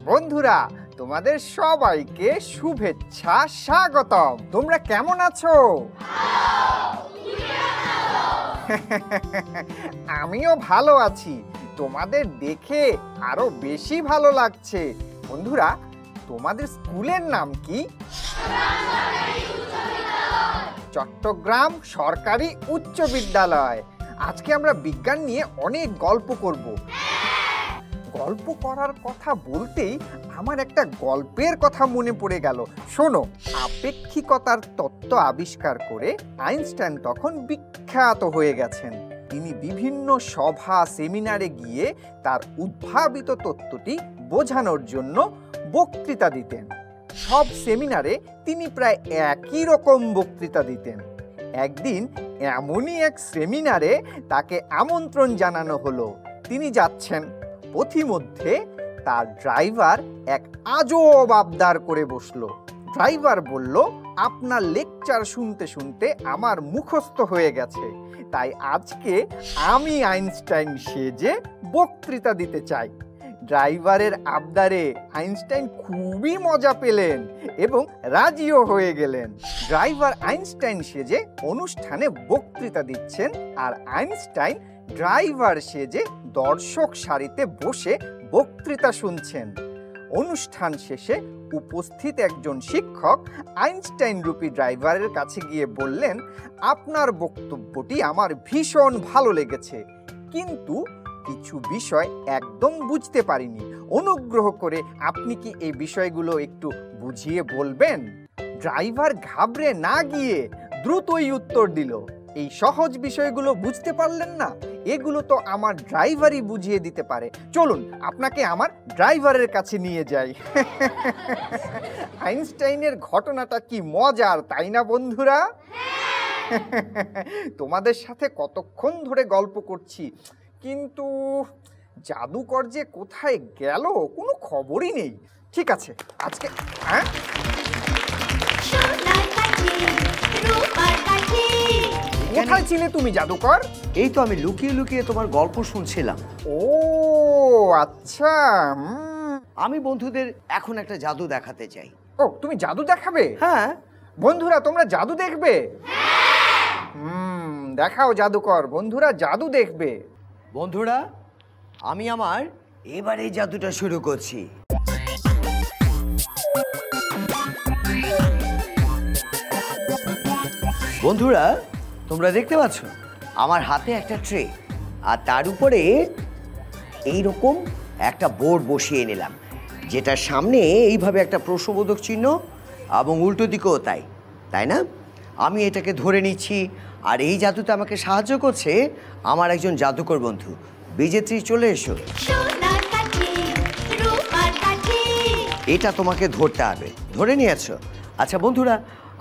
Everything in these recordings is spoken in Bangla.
বন্ধুরা, তোমাদের সবাইকে শুভেচ্ছা, স্বাগতম। তোমরা কেমন আছো? আমিও ভালো আছি। তোমাদের দেখে আরো বেশি ভালো লাগছে। বন্ধুরা, তোমাদের স্কুলের নাম কি? চট্টগ্রাম সরকারি উচ্চ বিদ্যালয়। আজকে আমরা বিজ্ঞান নিয়ে অনেক গল্প করব। গল্প করার কথা বলতেই আমার একটা গল্পের কথা মনে পড়ে গেল। শোনো, আপেক্ষিকতার তত্ত্ব আবিষ্কার করে আইনস্টাইন তখন বিখ্যাত হয়ে গেছেন। তিনি বিভিন্ন সভা সেমিনারে গিয়ে তার উদ্ভাবিত তত্ত্বটি বোঝানোর জন্য বক্তৃতা দিতেন। সব সেমিনারে তিনি প্রায় একই রকম বক্তৃতা দিতেন। একদিন এমনই এক সেমিনারে তাকে আমন্ত্রণ জানানো হলো। তিনি যাচ্ছেন। পথিমধ্যে তার ড্রাইভার এক আজব আবদার করে বসলো। ড্রাইভার বলল, আপনার লেকচার শুনতে শুনতে আমার মুখস্থ হয়ে গেছে, তাই আজকে আমি আইনস্টাইন সেজে বক্তৃতা দিতে চাই। ড্রাইভারের আবদারে আইনস্টাইন খুবই মজা পেলেন এবং রাজিও হয়ে গেলেন। ড্রাইভার আইনস্টাইন সেজে অনুষ্ঠানে বক্তৃতা দিচ্ছেন, আর আইনস্টাইন ড্রাইভার সেজে দর্শক সারিতে বসে বক্তৃতা শুনছেন। অনুষ্ঠান শেষে উপস্থিত একজন শিক্ষক আইনস্টাইন রূপী ড্রাইভারের কাছে গিয়ে বললেন, আপনার বক্তব্যটি আমার ভীষণ ভালো লেগেছে, কিন্তু কিছু বিষয় একদম বুঝতে পারিনি। অনুগ্রহ করে আপনি কি এই বিষয়গুলো একটু বুঝিয়ে বলবেন? ড্রাইভার ঘাবড়ে না গিয়ে দ্রুতই উত্তর দিল, এই সহজ বিষয়গুলো বুঝতে পারলেন না? এগুলো তো আমার ড্রাইভারই বুঝিয়ে দিতে পারে। চলুন আপনাকে আমার ড্রাইভারের কাছে নিয়ে যাই। আইনস্টাইনের ঘটনাটা কি মজার, তাই না বন্ধুরা? তোমাদের সাথে কতক্ষণ ধরে গল্প করছি, কিন্তু জাদুকর যে কোথায় গেল কোনো খবরই নেই। ঠিক আছে, আজকে কোথায় ছিলে তুমি জাদুকর? এই তো আমি লুকিয়ে লুকিয়ে তোমার গল্প শুনছিলাম। ও আচ্ছা। আমি বন্ধুদের এখন একটা জাদু দেখাতে চাই। ও, তুমি জাদু দেখাবে? হ্যাঁ। বন্ধুরা, তোমরা জাদু দেখবে? দেখাও জাদুকর। বন্ধুরা জাদু দেখবে। বন্ধুরা, আমি আমার এবারে জাদুটা শুরু করছি। বন্ধুরা, তোমরা দেখতে পাচ্ছ আমার হাতে একটা ট্রে, আর তার উপরে এইরকম একটা বোর্ড বসিয়ে নিলাম, যেটার সামনে এইভাবে একটা প্রশ্নবোধক চিহ্ন এবং উল্টো দিকেও তাই, তাই না? আমি এটাকে ধরে নিচ্ছি, আর এই জাদুতে আমাকে সাহায্য করছে আমার একজন জাদুকর বন্ধু বিজেত্রী। চলে এসো। এটা তোমাকে ধরতে হবে। ধরে নিয়েছো? আচ্ছা বন্ধুরা,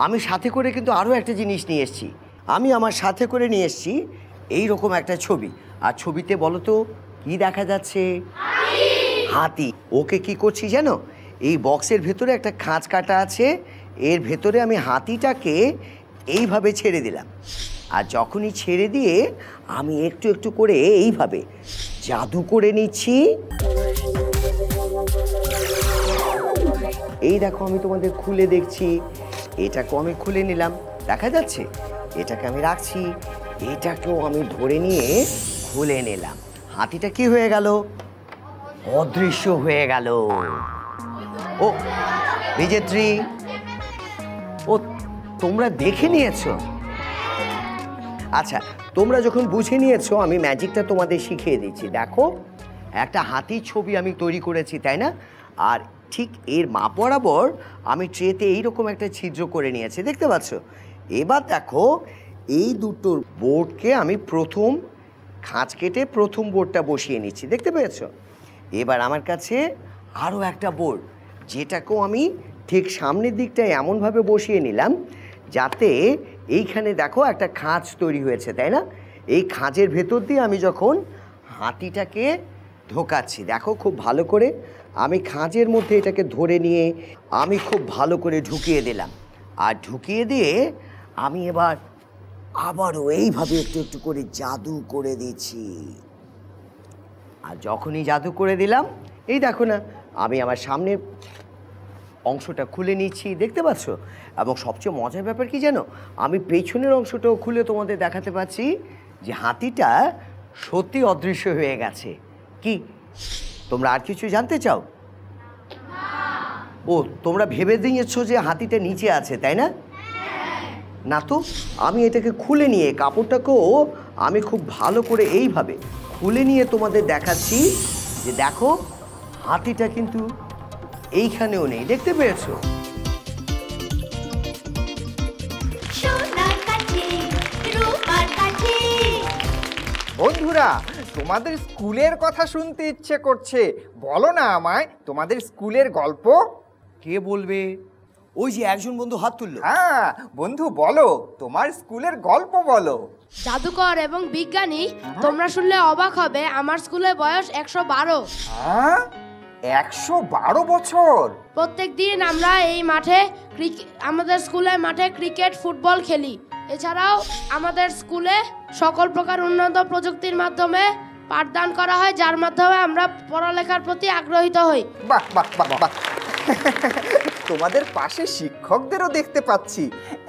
আমি সাথে করে কিন্তু আরও একটা জিনিস নিয়ে এসেছি। আমি আমার সাথে করে নিয়ে এসেছি এইরকম একটা ছবি। আর ছবিতে বলো তো কি দেখা যাচ্ছে? হাতি। ওকে কি করছি জানো? এই বক্সের ভেতরে একটা খাঁজ কাটা আছে, এর ভেতরে আমি হাতিটাকে এইভাবে ছেড়ে দিলাম। আর যখনই ছেড়ে দিয়ে আমি একটু একটু করে এইভাবে জাদু করে নিচ্ছি। এই দেখো, আমি তোমাদের খুলে দেখছি। এটাকেও আমি খুলে নিলাম, দেখা যাচ্ছে? এটাকে আমি রাখছি, এটাকেও আমি ধরে নিয়ে খুলে নিলাম। হাতিটা কি হয়ে গেল? অদৃশ্য হয়ে গেল। ও বিজেত্রী, ও তোমরা দেখে নিয়েছো? আচ্ছা, তোমরা যখন বুঝে নিয়েছো, আমি ম্যাজিকটা তোমাদের শিখিয়ে দিচ্ছি। দেখো, একটা হাতির ছবি আমি তৈরি করেছি, তাই না? আর ঠিক এর মাপ বরাবর আমি ট্রেতে এইরকম একটা ছিদ্র করে নিয়েছি, দেখতে পাচ্ছ? এবার দেখো, এই দুটোর বোর্ডকে আমি প্রথম খাঁজ কেটে প্রথম বোর্ডটা বসিয়ে নিচ্ছি, দেখতে পেয়েছো? এবার আমার কাছে আরও একটা বোর্ড, যেটাকেও আমি ঠিক সামনের দিকটায় এমনভাবে বসিয়ে নিলাম যাতে এইখানে দেখো একটা খাঁজ তৈরি হয়েছে, তাই না? এই খাঁজের ভেতর দিয়ে আমি যখন হাতিটাকে ঢোকাচ্ছি, দেখো খুব ভালো করে আমি খাঁজের মধ্যে এটাকে ধরে নিয়ে আমি খুব ভালো করে ঢুকিয়ে দিলাম। আর ঢুকিয়ে দিয়ে আমি এবার আবারও এইভাবে একটু একটু করে জাদু করে দিচ্ছি। আর যখনই জাদু করে দিলাম, এই দেখো না, আমি আমার সামনের অংশটা খুলে নিচ্ছি, দেখতে পাচ্ছ? এবং সবচেয়ে মজার ব্যাপার কি জানো, আমি পেছনের অংশটাও খুলে তোমাদের দেখাতে পাচ্ছি যে হাতিটা সত্যি অদৃশ্য হয়ে গেছে। কি তোমরা আর কিছু জানতে চাও? ও, তোমরা ভেবে দিয়েছো যে হাতিটা নিচে আছে, তাই না? না তো, আমি এটাকে খুলে নিয়ে কাপড়টাকেও আমি খুব ভালো করে এইভাবে খুলে নিয়ে তোমাদের দেখাচ্ছি যে দেখো, হাতিটা কিন্তু এইখানেও নেই, দেখতে পেয়েছো? বন্ধুরা, তোমাদের স্কুলের কথা শুনতে ইচ্ছে করছে, বলো না আমায় তোমাদের স্কুলের গল্প। কে বলবে? ওই যে একজন বন্ধু হাত তুললো। হ্যাঁ বন্ধু, বলো তোমার স্কুলের গল্প বলো। জাদুকর এবং বিজ্ঞানী, তোমরা শুনলে অবাক হবে, আমার স্কুলের বয়স 112। হ্যাঁ, 112 বছর? প্রত্যেক দিন আমরা এই মাঠে আমাদের স্কুলের মাঠে ক্রিকেট, ফুটবল খেলি। এছাড়াও আমাদের স্কুলে সকল প্রকার উন্নত প্রযুক্তির মাধ্যমে পাঠদান করা হয়, যার মাধ্যমে আমরা পড়ালেখার প্রতি আগ্রহীত হই। বাহ বাহ বাহ বাহ তোমাদের পাশে শিক্ষকদেরও দেখতে পাচ্ছি।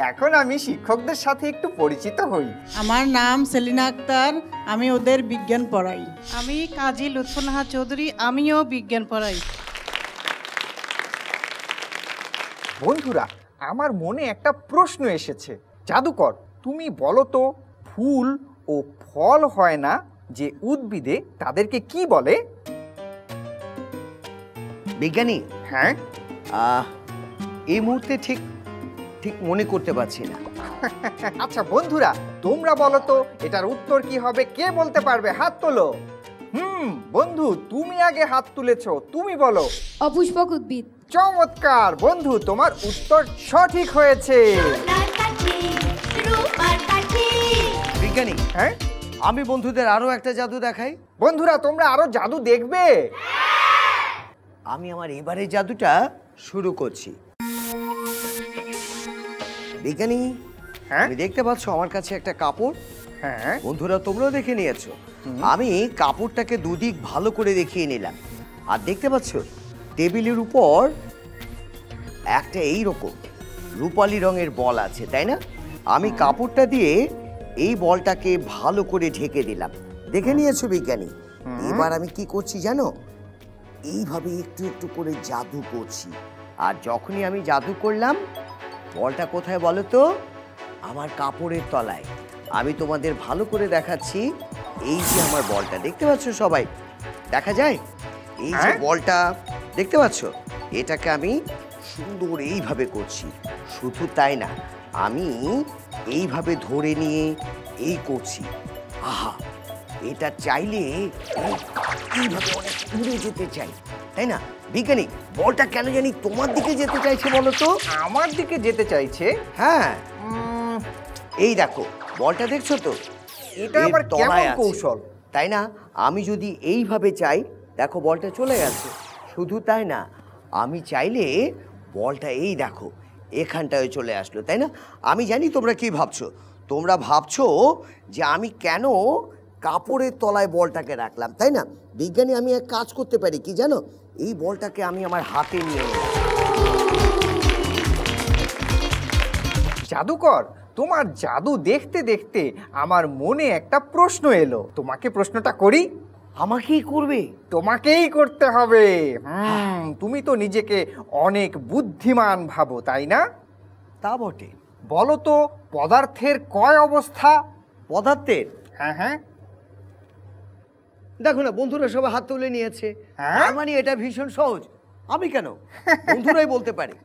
এখন আমি শিক্ষকদের সাথে একটু পরিচিত হই। আমার নাম সেলিনা আক্তার, আমি ওদের বিজ্ঞান পড়াই। আমি কাজী লুৎফুন্নাহা চৌধুরী, আমিও বিজ্ঞান পড়াই। বন্ধুরা, আমার মনে একটা প্রশ্ন এসেছে। জাদুকর, তুমি বলো তো, ফুল ও ফল হয় না যে উদ্ভিদে, তাদেরকে কি বলে? বিজ্ঞানী, হ্যাঁ, এই মুহূর্তে ঠিক ঠিক মনে করতে পারছি না। আচ্ছা বন্ধুরা, তোমরা বলো তো এটার উত্তর কি হবে? কে বলতে পারবে? হাত তোলো। বন্ধু, তুমি আগে হাত তুলেছো, তুমি বলো। অপুষ্পক উদ্ভিদ। চমৎকার বন্ধু, তোমার উত্তর সঠিক হয়েছে। বিজ্ঞানী, হ্যাঁ, আমি বন্ধুদের আরো একটা জাদু দেখাই। বন্ধুরা, তোমরা আরো জাদু দেখবে? আমি আমার এবারের জাদুটা শুরু করছি। বিজ্ঞানী, হ্যাঁ, তুমি দেখতে পাচ্ছ আমার কাছে একটা কাপড়। হ্যাঁ, বন্ধুরা, তোমরাও দেখে নিয়েছো। আমি কাপড়টাকে দুদিক ভালো করে দেখিয়ে নিলাম। আর দেখতে পাচ্ছ টেবিলের উপর একটা এইরকম রূপালী রঙের বল আছে, তাই না? আমি কাপড়টা দিয়ে এই বলটাকে ভালো করে ঢেকে দিলাম। দেখে নিয়েছো বিজ্ঞানী? এবার আমি কি করছি জানো? এইভাবে একটু একটু করে জাদু করছি। আর যখনই আমি জাদু করলাম, বলটা কোথায় বলো তো? আমার কাপড়ের তলায়। আমি তোমাদের ভালো করে দেখাচ্ছি। এই যে আমার বলটা, দেখতে পাচ্ছ সবাই? দেখা যায়? এই যে বলটা দেখতে পাচ্ছ, এটাকে আমি সুন্দর এইভাবে করছি। শুধু তাই না, আমি এইভাবে ধরে নিয়ে এই করছি। আহা, এটা চাইলে এইভাবে অনেক দূরে যেতে চাই, তাই না? বিজ্ঞানী, বলটা কেন জানি তোমার দিকে যেতে চাইছে বলো তো? আমার দিকে যেতে চাইছে? হ্যাঁ, এই দেখো বলটা, দেখছো তো? এটা আবার কেমন কৌশল, তাই না? আমি যদি এইভাবে চাই, দেখো বলটা চলে গেছে। শুধু তাই না, আমি চাইলে বলটা এই দেখো এখানটায় চলে আসলো, তাই না? আমি জানি তোমরা কি ভাবছো। তোমরা ভাবছো যে আমি কেন কাপড়ের তলায় বলটাকে রাখলাম, তাই না? বিজ্ঞানী, আমি এক কাজ করতে পারি কি জানো? এই বলটাকে আমি আমার হাতে নিয়ে নিলাম। জাদুকর, তোমার জাদু দেখতে দেখতে আমার মনে একটা প্রশ্ন এলো। তোমাকে প্রশ্নটা করি? আমাকেই করবে? তোমাকেই করতে হবে। তুমি তো নিজেকে অনেক বুদ্ধিমান ভাবো, তাই না? তা বটে। বলো তো, পদার্থের কয় অবস্থা? পদার্থের? হ্যাঁ হ্যাঁ, দেখো না, বন্ধুরা সবাই হাত তুলে নিয়েছে। হ্যাঁ? তার মানে এটা ভীষণ সহজ। আমি কেন, বন্ধুরাই বলতে পারি।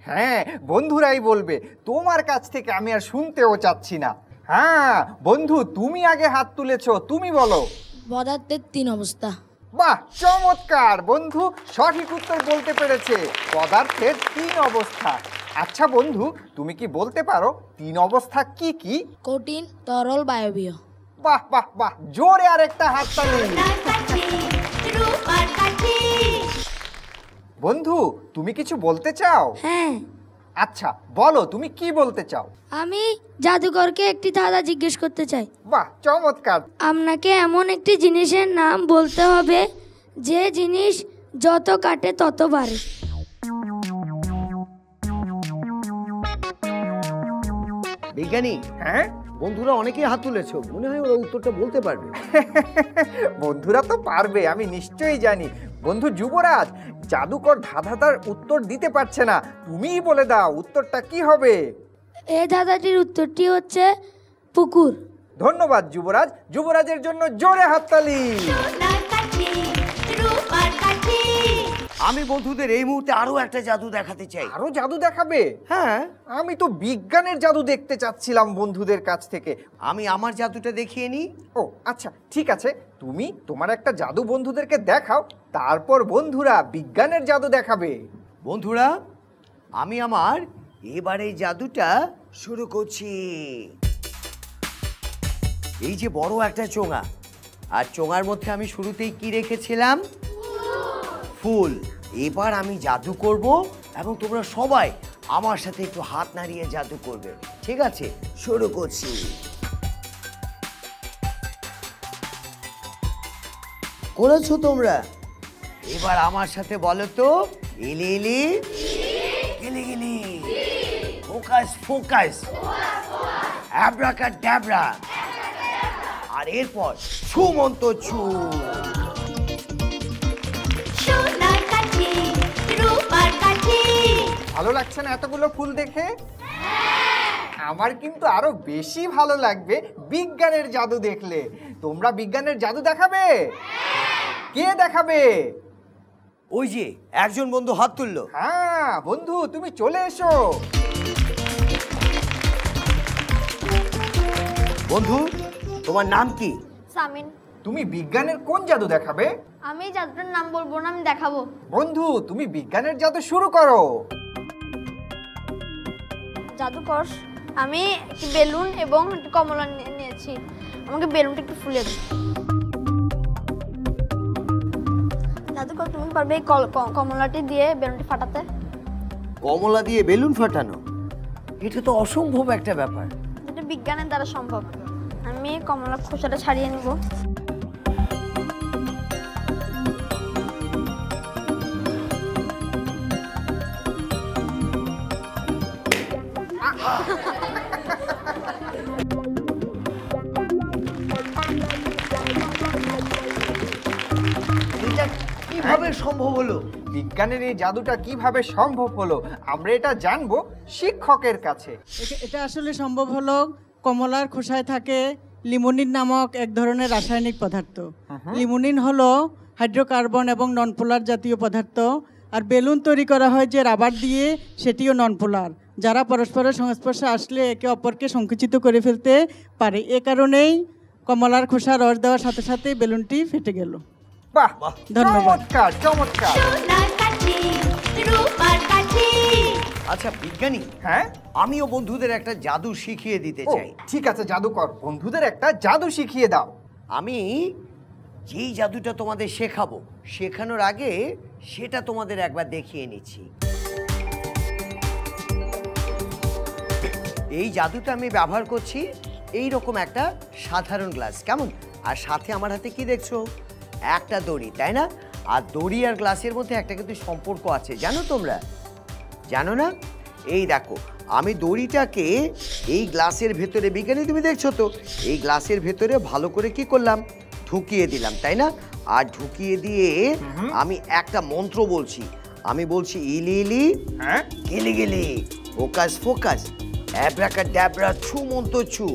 হ্যাঁ, বন্ধুরাই বলবে। তোমার কাছ থেকে আমি আর শুনতেও চাচ্ছি না। হ্যাঁ বন্ধু, তুমি আগে হাত তুলেছো, তুমি বলো। পদার্থের 3 অবস্থা। বাহ, চমৎকার বন্ধু, সঠিক উত্তর বলতে পেরেছে। পদার্থের 3 অবস্থা। আচ্ছা বন্ধু, তুমি কি বলতে পারো 3 অবস্থা কি কি? কঠিন, তরল, বায়বীয়। বাহ বাহ বাহ, জোরে আরেকটা হাততালি। বন্ধু, তুমি কিছু বলতে চাও? হ্যাঁ, আচ্ছা বলো, তুমি কি বলতে চাও? আমি জাদুকরকে একটি ধাঁধা জিজ্ঞেস করতে চাই। বাহ, চমৎকার। আপনাকে এমন একটি জিনিসের নাম বলতে হবে যে জিনিস যত কাটে তত বাড়ে। বিজ্ঞানী, হ্যাঁ বন্ধুরা অনেকেই হাত তুলেছো, মনে হয় ওরা উত্তরটা বলতে পারবে। বন্ধুরা তো পারবে, আমি নিশ্চয়ই জানি। বন্ধু যুবরাজ, জাদুকর ধাঁধাটার উত্তর দিতে পারছে না, তুমিই বলে দাও উত্তরটা কি হবে। এই ধাঁধাটির উত্তরটি হচ্ছে পুকুর। ধন্যবাদ যুবরাজ, যুবরাজের জন্য জোরে হাততালি। আমি বন্ধুদের এই মুহূর্তে আরো একটা জাদু দেখাতে চাই। আরো জাদু দেখাবে? হ্যাঁ, আমি তো বিজ্ঞানের জাদু দেখতে চাচ্ছিলাম বন্ধুদের কাছ থেকে। আমি আমার জাদুটা দেখিয়ে নিই। ও আচ্ছা, ঠিক আছে, তুমি তোমার একটা জাদু বন্ধুদেরকে দেখাও, তারপর বন্ধুরা বিজ্ঞানের জাদু দেখাবে। বন্ধুরা, আমি আমার এবারে জাদুটা শুরু করছি। এই যে বড় একটা চোঙা, আর চোঙার মধ্যে আমি শুরুতেই কি রেখেছিলাম? ফুল। এবার আমি জাদু করব এবং তোমরা সবাই আমার সাথে একটু হাত নাড়িয়ে জাদু করবে, ঠিক আছে? শুরু করছি। করেছো তোমরা? এবার আমার সাথে বলো তো, ইলি ইলি গিলি গিলি, ফোকাস ফোকাস, অ্যাব্রাকাডাব্রা, আর এরপর ছু মন্ত ছু। ভালো লাগছে না এতগুলো ফুল দেখে? আমার কিন্তু আরো বেশি ভালো লাগবে বিজ্ঞানের জাদু দেখলে। তোমরা বিজ্ঞানের জাদু দেখাবে? কে দেখাবে? ওই যে একজন বন্ধু হাত তুললো। হ্যাঁ বন্ধু, তুমি চলে এসো। বন্ধু, তোমার নাম কি? সামিন। তুমি বিজ্ঞানের কোন জাদু দেখাবে? আমি জাদুটার নাম বলবো না, আমি দেখাবো। বন্ধু, তুমি বিজ্ঞানের জাদু শুরু করো। জাদুকর, আমি একটি বেলুন এবং একটি কমলা নিয়েছি। আমাকে বেলুনটা একটু ফুলে দিন। জাদুকর, তুমি পারবে এই কমলাটি দিয়ে বেলুনটি ফাটাতে? কমলা দিয়ে বেলুন ফাটানো? এটা তো অসম্ভব একটা ব্যাপার। যেটা বিজ্ঞানের দ্বারা সম্ভব। আমি কমলা খোসাটা ছাড়িয়ে নিব। এটা কিভাবে সম্ভব হলো? বিজ্ঞানের এই জাদুটা কিভাবে সম্ভব হলো আমরা এটা জানবো শিক্ষকের কাছে। এটা আসলে সম্ভব হলো, কমলার খোসায় থাকে লিমোনিন নামক এক ধরনের রাসায়নিক পদার্থ। লিমোনিন হলো হাইড্রোকার্বন এবং ননপোলার জাতীয় পদার্থ। আর বেলুন তৈরি করা হয় যে রাবার দিয়ে, সেটিও ননপোলার, যারা পরস্পরের সংস্পর্শে আসলে একে অপরকে সংকুচিত করে ফেলতে পারে। এ কারণেই কমলার খোসা রস দেওয়ার সাথে সাথে বেলুনটি ফেটে গেল। বাহ, ধন্যবাদ। চমৎকার চমৎকার। আচ্ছা বিজ্ঞানী, হ্যাঁ, আমিও বন্ধুদের একটা জাদু শিখিয়ে দিতে ও, চাই। ঠিক আছে জাদুকর, বন্ধুদের একটা জাদু শিখিয়ে দাও। আমি যেই জাদুটা তোমাদের শেখাবো, শেখানোর আগে সেটা তোমাদের একবার দেখিয়ে নিচ্ছি। এই জাদুটা আমি ব্যবহার করছি এই রকম একটা সাধারণ গ্লাস, কেমন? আর সাথে আমার হাতে কি দেখছো? একটা দড়ি, তাই না? আর দড়ি আর গ্লাসের মধ্যে একটা কিন্তু সম্পর্ক আছে, জানো তোমরা? জানো না? এই দেখো, আমি দড়িটাকে এই গ্লাসের ভেতরে, বিজ্ঞানী তুমি দেখছো তো, এই গ্লাসের ভেতরে ভালো করে কি করলাম? ঢুকিয়ে দিলাম, তাই না? আর ঢুকিয়ে দিয়ে আমি একটা মন্ত্র বলছি। আমি বলছি ইলি ইলি হ্যাঁ, গিলি গিলি, ফোকাস ফোকাস, অ্যাব্রাকাডাব্রা, ছু মন্ত ছু,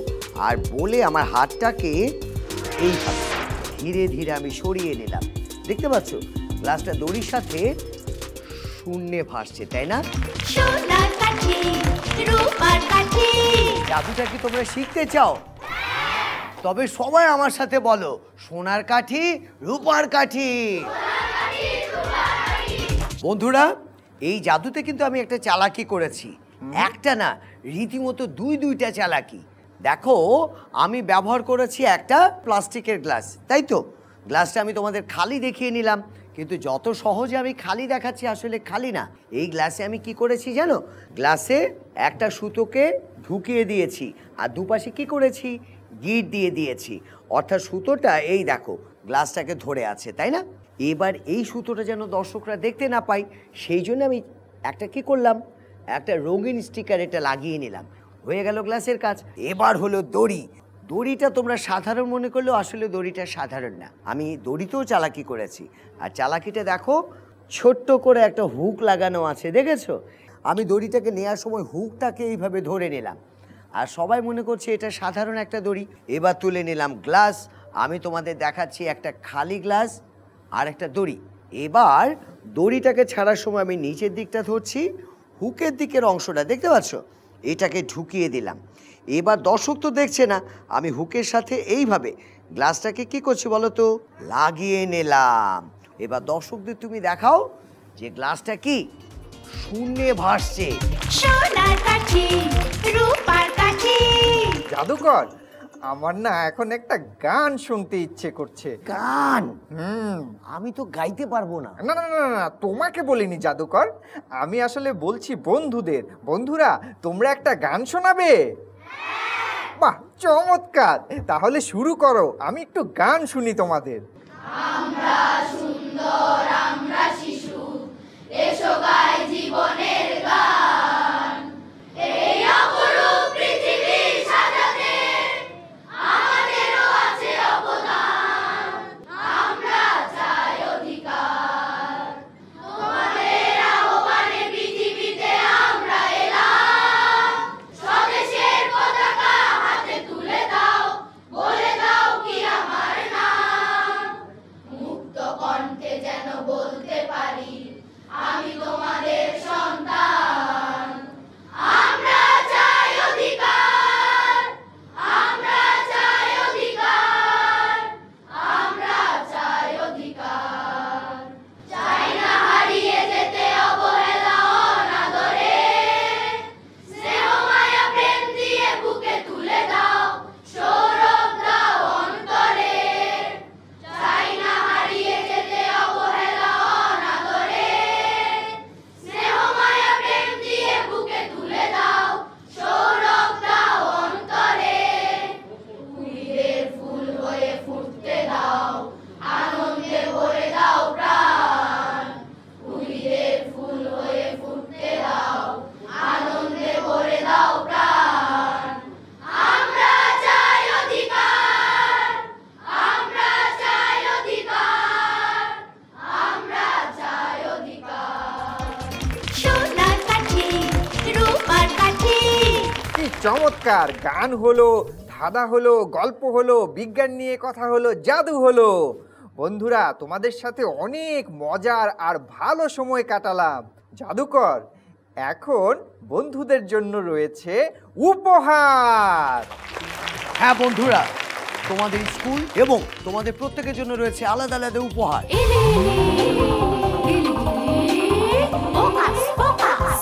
আর বলে আমার হাতটাকে এইভাবে ধীরে ধীরে আমি সরিয়ে নিলাম। দেখতে পাচ্ছ গ্লাসটা দড়ির সাথে শূন্যে ভাসছে, তাই না? জাদুটা কি তোমরা শিখতে চাও? তবে সবাই আমার সাথে বলো, সোনার কাঠি রূপার কাঠি। বন্ধুরা, এই জাদুতে কিন্তু আমি একটা চালাকি করেছি, একটা না, রীতিমতো দুইটা চালাকি। দেখো, আমি ব্যবহার করেছি একটা প্লাস্টিকের গ্লাস, তাই তো? গ্লাসটা আমি তোমাদের খালি দেখিয়ে নিলাম, কিন্তু যত সহজে আমি খালি দেখাচ্ছি আসলে খালি না। এই গ্লাসে আমি কি করেছি জানো? গ্লাসে একটা সুতোকে ঢুকিয়ে দিয়েছি, আর দুপাশে কি করেছি? গিট দিয়ে দিয়েছি, অর্থাৎ সুতোটা এই দেখো গ্লাসটাকে ধরে আছে, তাই না? এবার এই সুতোটা যেন দর্শকরা দেখতে না পায়, সেই জন্য আমি একটা কি করলাম, একটা রঙিন স্টিকার এটা লাগিয়ে নিলাম। হয়ে গেল গ্লাসের কাজ। এবার হলো দড়ি। দড়িটা তোমরা সাধারণ মনে করলেও আসলে দড়িটা সাধারণ না, আমি দড়িতেও চালাকি করেছি। আর চালাকিটা দেখো, ছোট্ট করে একটা হুক লাগানো আছে, দেখেছো? আমি দড়িটাকে নেওয়ার সময় হুকটাকে এইভাবে ধরে নিলাম, আর সবাই মনে করছে এটা সাধারণ একটা দড়ি। এবার তুলে নিলাম গ্লাস। আমি তোমাদের দেখাচ্ছি একটা খালি গ্লাস আর একটা দড়ি। এবার দড়িটাকে ছাড়ার সময় আমি নিচের দিকটা ধরছি, হুকের দিকের অংশটা দেখতে পাচ্ছ, এটাকে ঢুকিয়ে দিলাম। এবার দর্শক তো দেখছে না, আমি হুকের সাথে এইভাবে গ্লাসটাকে কি করছি বলো তো, লাগিয়ে নিলাম। এবার দর্শকদের তুমি দেখাও যে গ্লাসটা কি শূন্যে ভাসছে। সোনার কাঠি রূপার কাঠি। জাদুকর, আমার না এখন একটা গান শুনতে ইচ্ছে করছে। গান? আমি তো গাইতে পারবো না। না না না না, তোমাকে বলিনি জাদুকর, আমি আসলে বলছি বন্ধুদের। বন্ধুরা, তোমরা একটা গান শোনাবে? বাহ, চমৎকার! তাহলে শুরু করো, আমি একটু গান শুনি তোমাদের। আমরা সুন্দর, আমরা শিশু, এসো গাই জীবনের গান। এই অপরূপ পৃথিবী সাজাতে আমাদেরও আছে অবদান। আমরা চাই অধিকার, তোমাদের আহ্বানে পৃথিবীতে আমরা এলাম। স্বদেশের পতাকা হাতে তুলে দাও, বলে দাও কি আমার নাম। মুক্ত কণ্ঠে যেন বলতে পারি আমি তোমাদের সন্তান। আমরা চাই অধিকার, আমরা চাই অধিকার, আমরা চাই অধিকার। চাই না হারিয়ে যেতে অবহেলা অনাদরে। স্নেহ মায়া প্রেম দিয়ে বুকে তুলে দাও, সৌরভ দাও অন্তরে। চাই না হারিয়ে যেতে অবহেলা অনাদরে। স্নেহ মায়া প্রেম দিয়ে বুকে তুলে দাও, সৌরভ দাও অন্তরে। কুড়িদের ফুল হয়ে ফুটতে দাও, আনন্দে ভরে দাও প্রাণ। কুড়িদের ফুল হয়ে ফুটতে দাও, আনন্দে ভরে দাও প্রাণ। আমরা চাই অধিকার, আমরা চাই অধিকার, আমরা চাই অধিকার। সোনার কাঠি রূপার কাঠি। কি চমৎকার! গান হলো, ধাঁধা হলো, গল্প হলো, বিজ্ঞান নিয়ে কথা হলো, জাদু হলো। বন্ধুরা, তোমাদের সাথে অনেক মজার আর ভালো সময় কাটালাম। জাদুকর, এখন বন্ধুদের জন্য রয়েছে উপহার। হ্যাঁ বন্ধুরা, তোমাদের স্কুল এবং তোমাদের প্রত্যেকের জন্য রয়েছে আলাদা আলাদা উপহার। Focus, focus,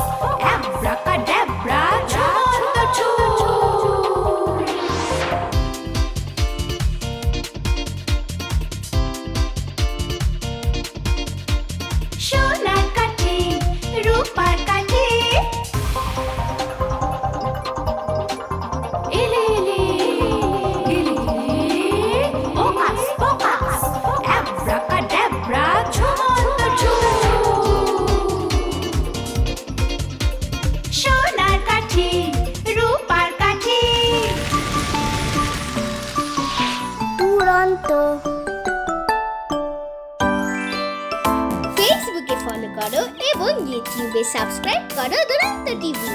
abracadabra, chut chut. সোনার কাঠি রূপার কাঠি। Focus, focus, abracadabra, chut chut. সোনার কাঠি রূপার কাঠি। দুরন্ত। ফেসবুকে ফলো করো এবং ইউটিউবে সাবস্ক্রাইব করো দুরন্ত টিভি।